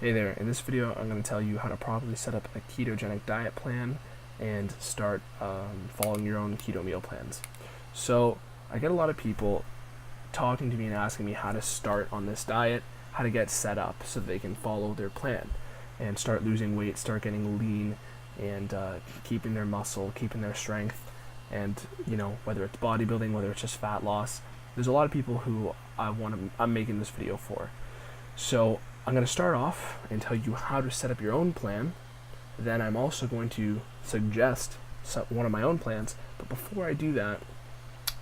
Hey there, in this video I'm going to tell you how to properly set up a ketogenic diet plan and start following your own keto meal plans. So I get a lot of people talking to me and asking me how to start on this diet, how to get set up so that they can follow their plan and start losing weight, start getting lean, and keeping their muscle, keeping their strength, and whether it's bodybuilding, whether it's just fat loss. There's a lot of people who I'm making this video for. So I'm going to start off and tell you how to set up your own plan. Then I'm also going to suggest one of my own plans. But before I do that,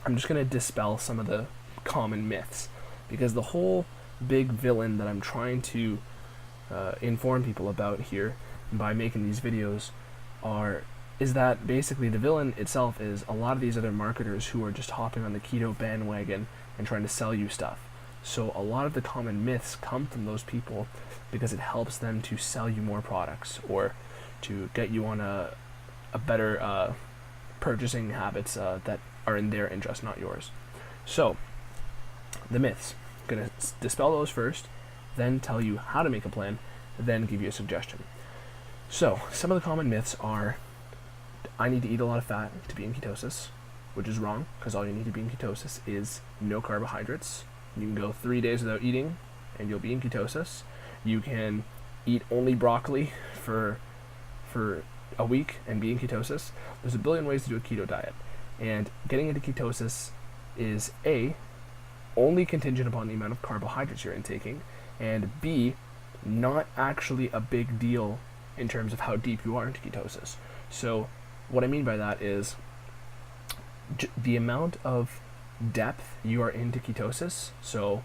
I'm just going to dispel some of the common myths, because the whole big villain that I'm trying to inform people about here by making these videos is that basically the villain itself is a lot of these other marketers who are just hopping on the keto bandwagon and trying to sell you stuff. So a lot of the common myths come from those people because it helps them to sell you more products or to get you on a better purchasing habits that are in their interest, not yours. So the myths, I'm going to dispel those first, then tell you how to make a plan, then give you a suggestion. So some of the common myths are: I need to eat a lot of fat to be in ketosis, which is wrong, because all you need to be in ketosis is no carbohydrates. You can go 3 days without eating and you'll be in ketosis. You can eat only broccoli for a week and be in ketosis. There's a billion ways to do a keto diet, and getting into ketosis is A, only contingent upon the amount of carbohydrates you're intaking, and B, not actually a big deal in terms of how deep you are into ketosis. So what I mean by that is the amount of depth you are into ketosis, so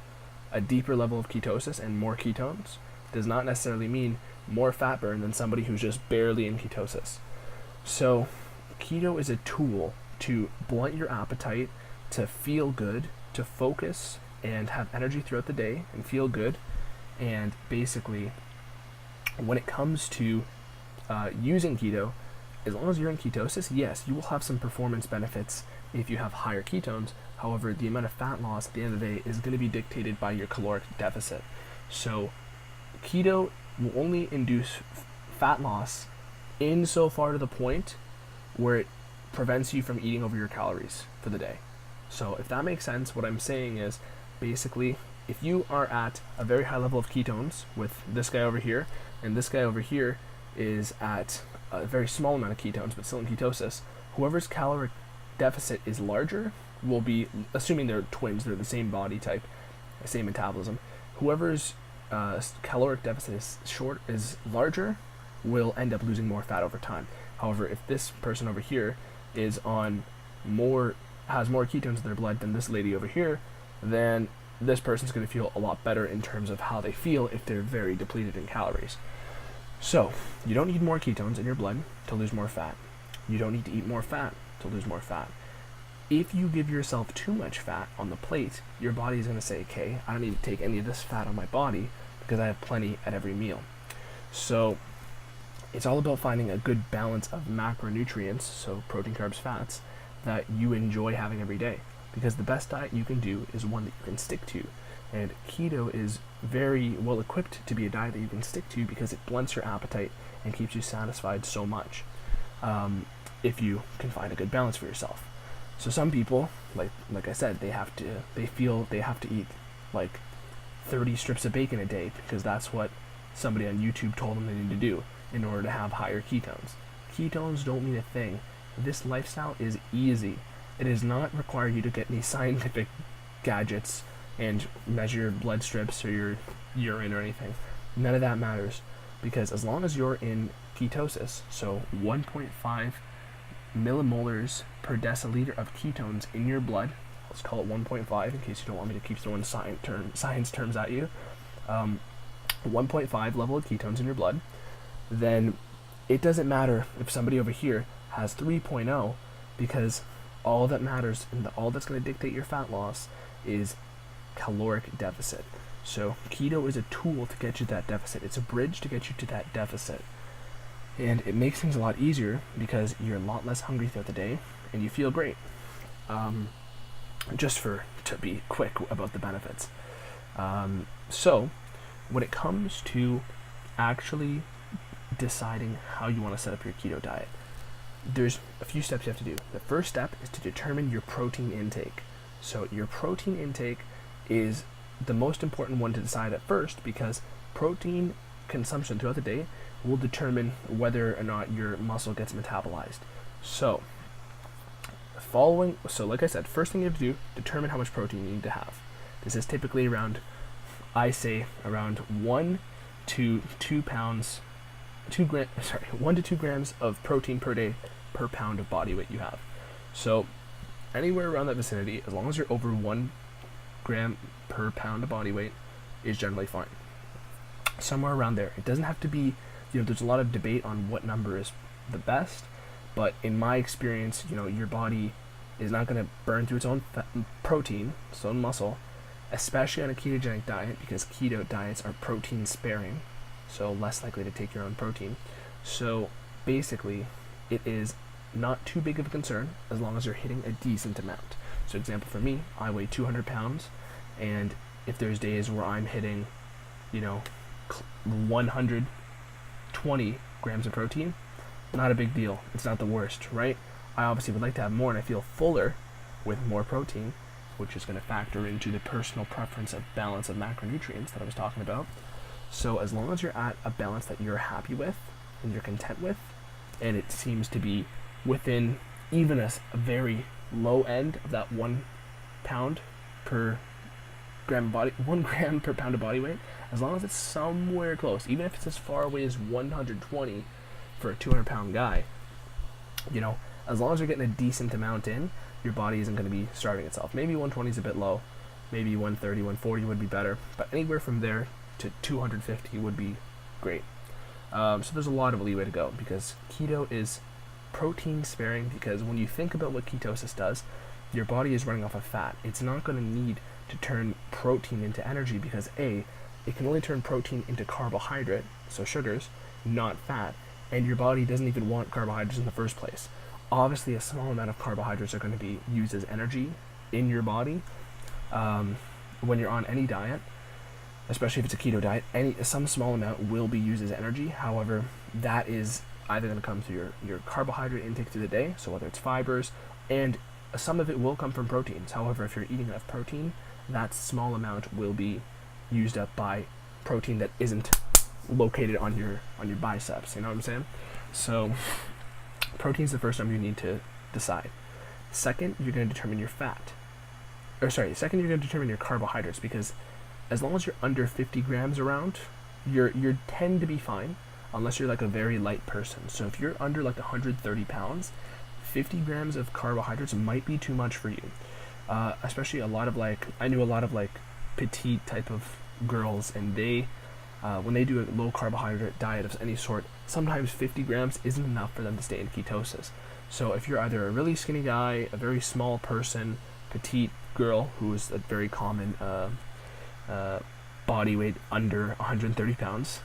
a deeper level of ketosis and more ketones, does not necessarily mean more fat burn than somebody who's just barely in ketosis. So keto is a tool to blunt your appetite, to feel good, to focus and have energy throughout the day and feel good. And basically, when it comes to using keto, as long as you're in ketosis, yes, you will have some performance benefits if you have higher ketones. However, the amount of fat loss at the end of the day is going to be dictated by your caloric deficit. So keto will only induce fat loss insofar to the point where it prevents you from eating over your calories for the day. So if that makes sense, what I'm saying is basically, if you are at a very high level of ketones with this guy over here, and this guy over here is at a very small amount of ketones but still in ketosis, whoever's caloric deficit is larger will be, assuming they're twins, they're the same body type, same metabolism, whoever's caloric deficit is larger will end up losing more fat over time. However, if this person over here has more ketones in their blood than this lady over here, then this person's going to feel a lot better in terms of how they feel if they're very depleted in calories. So you don't need more ketones in your blood to lose more fat. You don't need to eat more fat to lose more fat. If you give yourself too much fat on the plate, your body is going to say, okay, I don't need to take any of this fat on my body because I have plenty at every meal. So it's all about finding a good balance of macronutrients, so protein, carbs, fats, that you enjoy having every day. Because the best diet you can do is one that you can stick to. And keto is very well equipped to be a diet that you can stick to because it blunts your appetite and keeps you satisfied so much, if you can find a good balance for yourself. So some people, like I said, they feel they have to eat like 30 strips of bacon a day because that's what somebody on YouTube told them they need to do in order to have higher ketones. Ketones don't mean a thing. This lifestyle is easy. It does not require you to get any scientific gadgets and measure your blood strips or your urine or anything. None of that matters, because as long as you're in ketosis, so 1.5 millimolars per deciliter of ketones in your blood, let's call it 1.5 in case you don't want me to keep throwing science terms at you, 1.5 level of ketones in your blood, then it doesn't matter if somebody over here has 3.0, because all that matters and all that's going to dictate your fat loss is caloric deficit. So keto is a tool to get you that deficit. It's a bridge to get you to that deficit. And it makes things a lot easier because you're a lot less hungry throughout the day and you feel great. To be quick about the benefits. So when it comes to actually deciding how you want to set up your keto diet, there's a few steps you have to do. The first step is to determine your protein intake. So your protein intake is the most important one to decide at first, because protein consumption throughout the day will determine whether or not your muscle gets metabolized. So like I said, first thing you have to do, determine how much protein you need to have. This is typically around 1 to 2 pounds, 1 to 2 grams of protein per day per pound of body weight you have. So anywhere around that vicinity, as long as you're over 1 gram per pound of body weight, is generally fine. Somewhere around there. It doesn't have to be, there's a lot of debate on what number is the best, but in my experience, your body is not going to burn through its own protein, its own muscle, especially on a ketogenic diet, because keto diets are protein sparing, so less likely to take your own protein. So basically, it is not too big of a concern as long as you're hitting a decent amount. So example for me, I weigh 200 pounds, and if there's days where I'm hitting, 120 grams of protein, not a big deal. It's not the worst, right? I obviously would like to have more, and I feel fuller with more protein, which is going to factor into the personal preference of balance of macronutrients that I was talking about. So as long as you're at a balance that you're happy with and you're content with, and it seems to be within even a very low end of that 1 pound per gram body, 1 gram per pound of body weight, as long as it's somewhere close, even if it's as far away as 120 for a 200-pound guy, as long as you're getting a decent amount in, your body isn't going to be starving itself. Maybe 120 is a bit low, maybe 130, 140 would be better, but anywhere from there to 250 would be great. So there's a lot of leeway to go, because keto is protein sparing, because when you think about what ketosis does, your body is running off of fat. It's not going to need to turn protein into energy, because it can only turn protein into carbohydrate, so sugars, not fat, and your body doesn't even want carbohydrates in the first place. Obviously, a small amount of carbohydrates are going to be used as energy in your body when you're on any diet, especially if it's a keto diet. Some small amount will be used as energy. However, that is either going to come through your carbohydrate intake through the day, so whether it's fibers, and some of it will come from proteins. However, if you're eating enough protein, that small amount will be used up by protein that isn't located on your biceps. You know what I'm saying? So protein's the first number you need to decide. Second, you're going to determine your second, you're going to determine your carbohydrates, because as long as you're under 50 grams around, you tend to be fine, unless you're like a very light person. So if you're under like 130 pounds, 50 grams of carbohydrates might be too much for you. Especially I knew a lot of petite type of girls, and they, when they do a low carbohydrate diet of any sort, sometimes 50 grams isn't enough for them to stay in ketosis. So if you're either a really skinny guy, a very small person, petite girl who is a very common body weight under 130 pounds,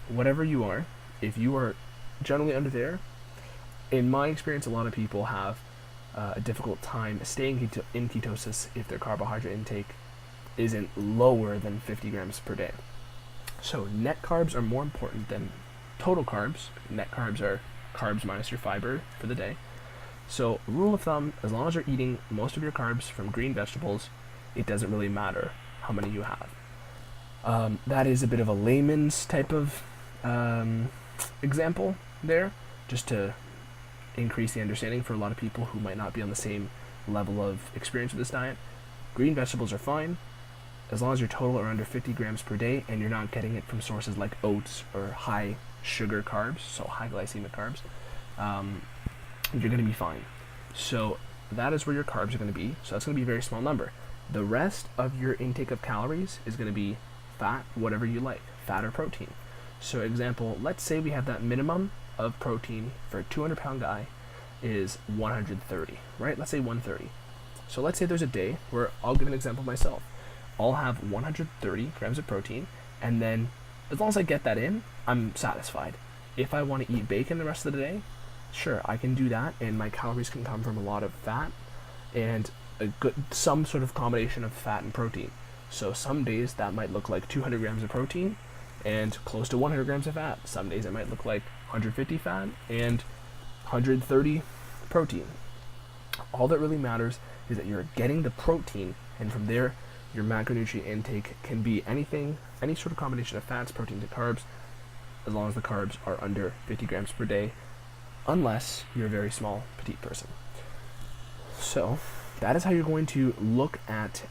whatever you are, if you are generally under there, in my experience, a lot of people have a difficult time staying in ketosis if their carbohydrate intake isn't lower than 50 grams per day. So net carbs are more important than total carbs. Net carbs are carbs minus your fiber for the day. So rule of thumb, as long as you're eating most of your carbs from green vegetables, it doesn't really matter how many you have. That is a bit of a layman's type of example there, just to increase the understanding for a lot of people who might not be on the same level of experience with this diet. Green vegetables are fine as long as your total are under 50 grams per day and you're not getting it from sources like oats or high sugar carbs, so high glycemic carbs. You're going to be fine. So that is where your carbs are going to be. So that's going to be a very small number. The rest of your intake of calories is going to be fat, whatever you like, fat or protein. So example, let's say we have that minimum of protein for a 200-pound guy is 130, right? Let's say 130. So let's say there's a day where, I'll give an example myself, I'll have 130 grams of protein, and then as long as I get that in, I'm satisfied. If I want to eat bacon the rest of the day, sure, I can do that, and my calories can come from a lot of fat and some sort of combination of fat and protein. So some days that might look like 200 grams of protein, and close to 100 grams of fat. Some days it might look like 150 fat and 130 protein. All that really matters is that you're getting the protein, and from there, your macronutrient intake can be anything, any sort of combination of fats, proteins, and carbs, as long as the carbs are under 50 grams per day, unless you're a very small, petite person. So, that is how you're going to look at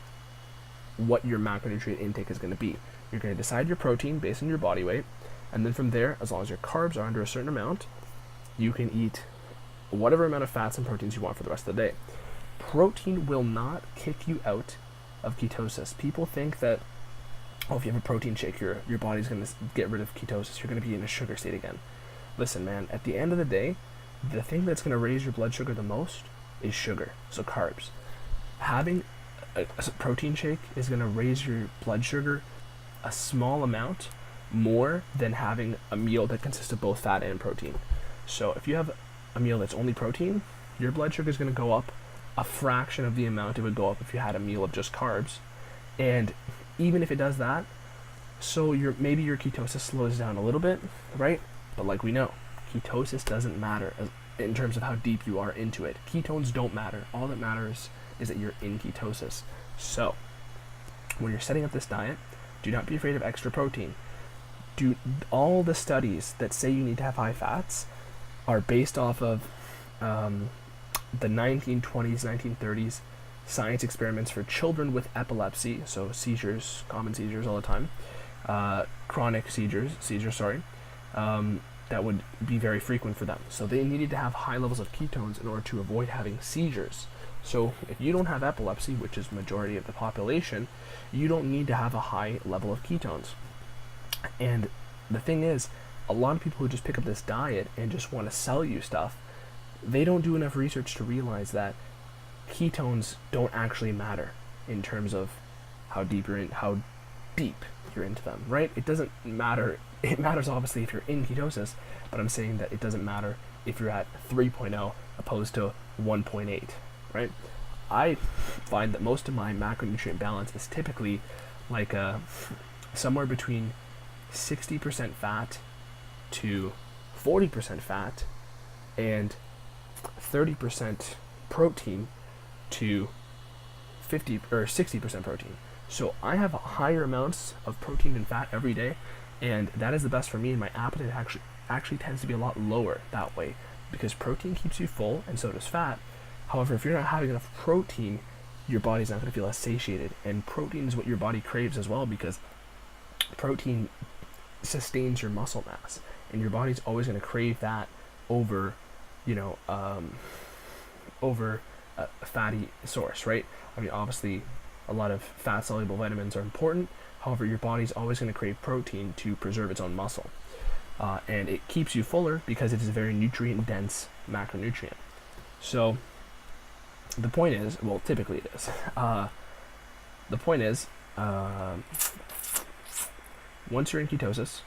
what your macronutrient intake is going to be. You're going to decide your protein based on your body weight, and then from there, as long as your carbs are under a certain amount, you can eat whatever amount of fats and proteins you want for the rest of the day. Protein will not kick you out of ketosis. People think that, if you have a protein shake, your body's going to get rid of ketosis. You're going to be in a sugar state again. Listen, man, at the end of the day, the thing that's going to raise your blood sugar the most is sugar, so carbs. Having a protein shake is going to raise your blood sugar a small amount more than having a meal that consists of both fat and protein. So if you have a meal that's only protein, your blood sugar is going to go up a fraction of the amount it would go up if you had a meal of just carbs. And even if it does that, so maybe your ketosis slows down a little bit, right? But like we know, ketosis doesn't matter in terms of how deep you are into it. Ketones don't matter. All that matters is that you're in ketosis. So when you're setting up this diet, do not be afraid of extra protein. All the studies that say you need to have high fats are based off of the 1920s, 1930s science experiments for children with epilepsy, so seizures, common seizures all the time, chronic seizures, that would be very frequent for them. So they needed to have high levels of ketones in order to avoid having seizures. So if you don't have epilepsy, which is majority of the population, you don't need to have a high level of ketones. And the thing is, a lot of people who just pick up this diet and just want to sell you stuff, they don't do enough research to realize that ketones don't actually matter in terms of how deep you're into them, right? It doesn't matter. It matters obviously if you're in ketosis, but I'm saying that it doesn't matter if you're at 3.0 opposed to 1.8, right? I find that most of my macronutrient balance is typically like somewhere between 60% fat to 40% fat and 30% protein to 50 or 60% protein. So I have higher amounts of protein and fat every day, and that is the best for me, and my appetite actually tends to be a lot lower that way, because protein keeps you full and so does fat. However, if you're not having enough protein, your body's not going to feel as satiated, and protein is what your body craves as well, because protein sustains your muscle mass, and your body's always going to crave that over a fatty source, right? I mean, obviously a lot of fat soluble vitamins are important. However, your body's always going to crave protein to preserve its own muscle, and it keeps you fuller because it is a very nutrient dense macronutrient. So the point is, well, typically it is, the point is, once you're in ketosis,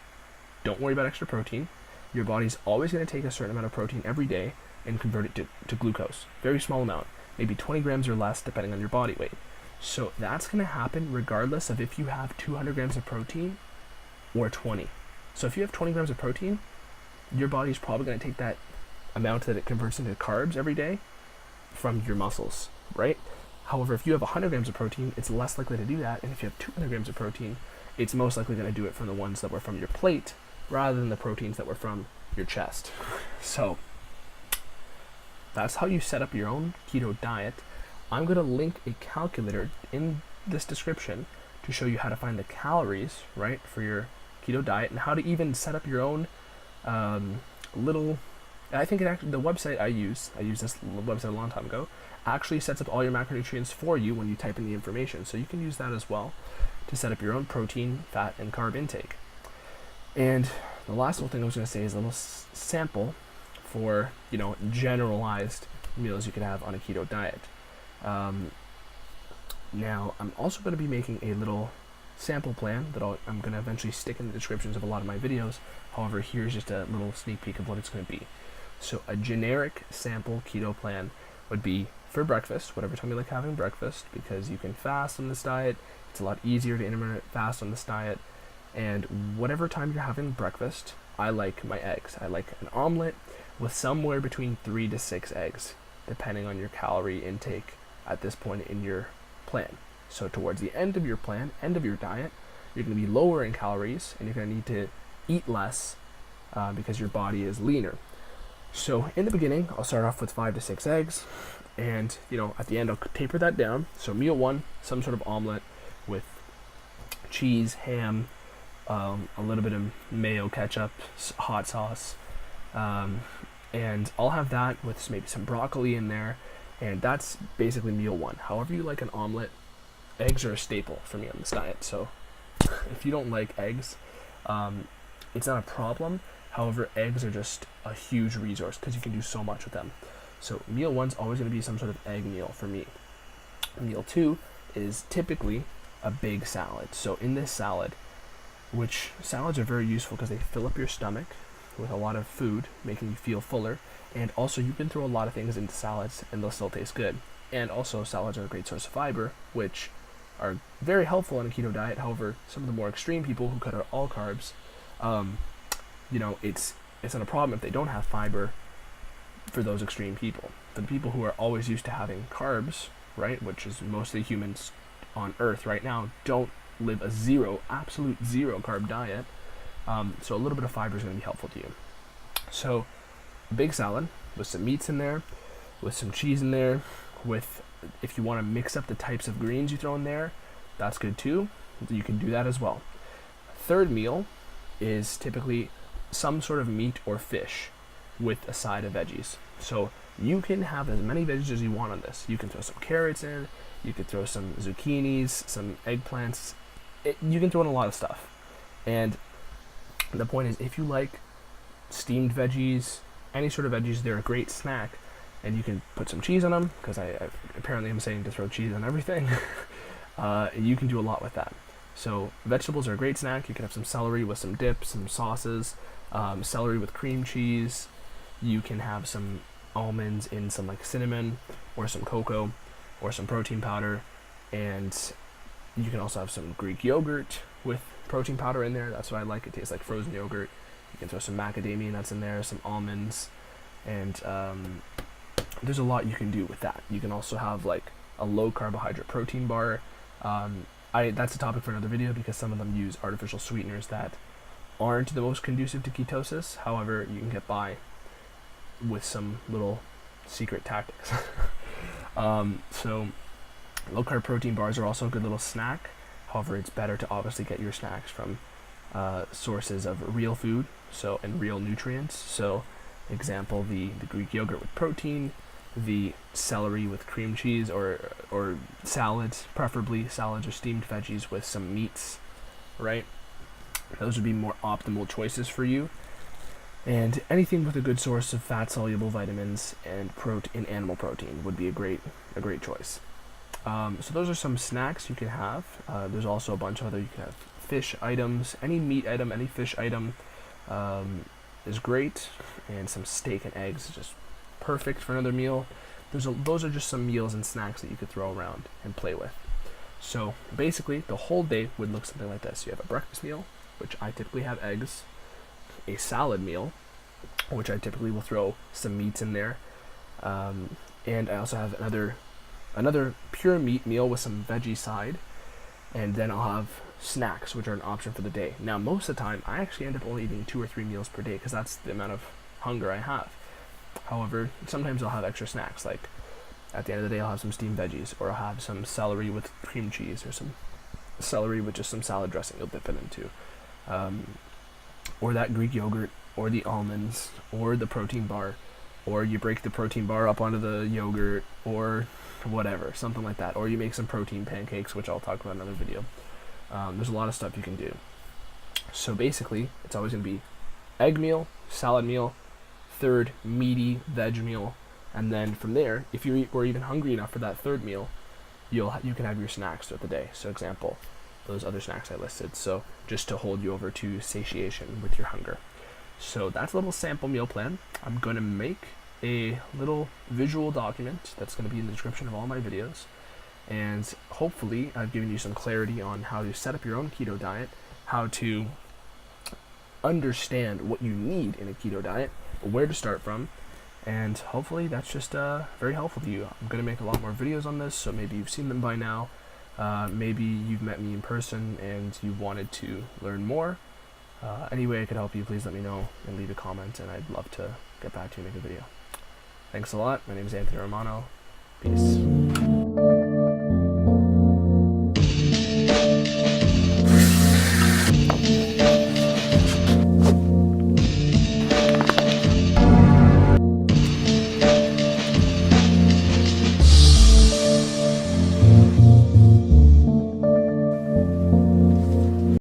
don't worry about extra protein. Your body's always going to take a certain amount of protein every day and convert it to glucose. Very small amount, maybe 20 grams or less depending on your body weight. So that's going to happen regardless of if you have 200 grams of protein or 20. So if you have 20 grams of protein, your body's probably going to take that amount that it converts into carbs every day from your muscles, right? However, if you have 100 grams of protein, it's less likely to do that. And if you have 200 grams of protein, it's most likely going to do it from the ones that were from your plate rather than the proteins that were from your chest. So that's how you set up your own keto diet. I'm going to link a calculator in this description to show you how to find the calories, right, for your keto diet, and how to even set up your own little, I think the website I used this website a long time ago, actually sets up all your macronutrients for you when you type in the information. So you can use that as well to set up your own protein, fat, and carb intake. And the last little thing I was going to say is a little sample for, generalized meals you can have on a keto diet. Now, I'm also going to be making a little sample plan that I'm going to eventually stick in the descriptions of a lot of my videos. However, here's just a little sneak peek of what it's going to be. So a generic sample keto plan would be for breakfast, whatever time you like having breakfast, because you can fast on this diet. It's a lot easier to intermittent fast on this diet, And whatever time you're having breakfast, I like my eggs. I like an omelet with somewhere between 3 to 6 eggs, depending on your calorie intake at this point in your plan. So towards the end of your plan, end of your diet, you're going to be lower in calories, and you're going to need to eat less because your body is leaner. So in the beginning, I'll start off with 5 to 6 eggs, and at the end I'll taper that down. So meal 1, some sort of omelet with cheese, ham, a little bit of mayo, ketchup, hot sauce, and I'll have that with maybe some broccoli in there, and that's basically meal 1. However you like an omelet, eggs are a staple for me on this diet. So if you don't like eggs, it's not a problem. However, eggs are just a huge resource because you can do so much with them. So meal 1's always going to be some sort of egg meal for me. Meal 2 is typically a big salad. So in this salad, which salads are very useful because they fill up your stomach with a lot of food, making you feel fuller, and also you can throw a lot of things into salads and they'll still taste good. And also salads are a great source of fiber, which are very helpful in a keto diet. However, some of the more extreme people who cut out all carbs, it's not a problem if they don't have fiber for those extreme people. For the people who are always used to having carbs, right, which is mostly humans on Earth right now, don't live a absolute zero carb diet. So a little bit of fiber is going to be helpful to you. So a big salad with some meats in there, with some cheese in there, with, if you want to mix up the types of greens you throw in there, that's good too. You can do that as well. Third meal is typically some sort of meat or fish with a side of veggies. So you can have as many veggies as you want on this. You can throw some carrots in, you could throw some zucchinis, some eggplants. You can throw in a lot of stuff. And the point is, if you like steamed veggies, any sort of veggies, they're a great snack. And you can put some cheese on them, because apparently I'm saying to throw cheese on everything. You can do a lot with that. So vegetables are a great snack. You can have some celery with some dip, some sauces, celery with cream cheese. You can have some almonds in some like cinnamon or some cocoa or some protein powder. And you can also have some Greek yogurt with protein powder in there. That's what I like. It tastes like frozen yogurt. You can throw some macadamia nuts in there, some almonds, and there's a lot you can do with that. You can also have like a low carbohydrate protein bar. That's a topic for another video because some of them use artificial sweeteners that aren't the most conducive to ketosis. However, you can get by with some little secret tactics. So low carb protein bars are also a good little snack. However, it's better to obviously get your snacks from sources of real food, and real nutrients. So example, the Greek yogurt with protein, the celery with cream cheese, or salads, preferably salads or steamed veggies with some meats, right? Those would be more optimal choices for you. And anything with a good source of fat-soluble vitamins and animal protein would be a great choice. So those are some snacks you can have. There's also a bunch of other. You can have fish items, any meat item, any fish item is great, and some steak and eggs is just perfect for another meal. Those are just some meals and snacks that you could throw around and play with. So basically, the whole day would look something like this. You have a breakfast meal, which I typically have eggs, a salad meal, which I typically will throw some meats in there, and I also have another pure meat meal with some veggie side, and then I'll have snacks, which are an option for the day. Now, most of the time, I actually end up only eating 2 or 3 meals per day because that's the amount of hunger I have. However, sometimes I'll have extra snacks, like at the end of the day, I'll have some steamed veggies, or I'll have some celery with cream cheese, or some celery with just some salad dressing you'll dip it into, or that Greek yogurt, or the almonds, or the protein bar, or you break the protein bar up onto the yogurt, or whatever, something like that, or you make some protein pancakes, which I'll talk about in another video. There's a lot of stuff you can do. So basically, it's always going to be egg meal, salad meal, third meaty veg meal, and then from there, if you were even hungry enough for that third meal, you can have your snacks throughout the day. So example, those other snacks I listed. So just to hold you over to satiation with your hunger. So that's a little sample meal plan. I'm going to make a little visual document that's going to be in the description of all my videos. And hopefully I've given you some clarity on how to set up your own keto diet how to understand what you need in a keto diet, where to start from, and hopefully that's just very helpful to you. I'm going to make a lot more videos on this, so maybe you've seen them by now. Maybe you've met me in person and you wanted to learn more. Any way I could help you, please let me know and leave a comment, and I'd love to get back to you and make a video. Thanks a lot. My name is Anthony Romano. Peace.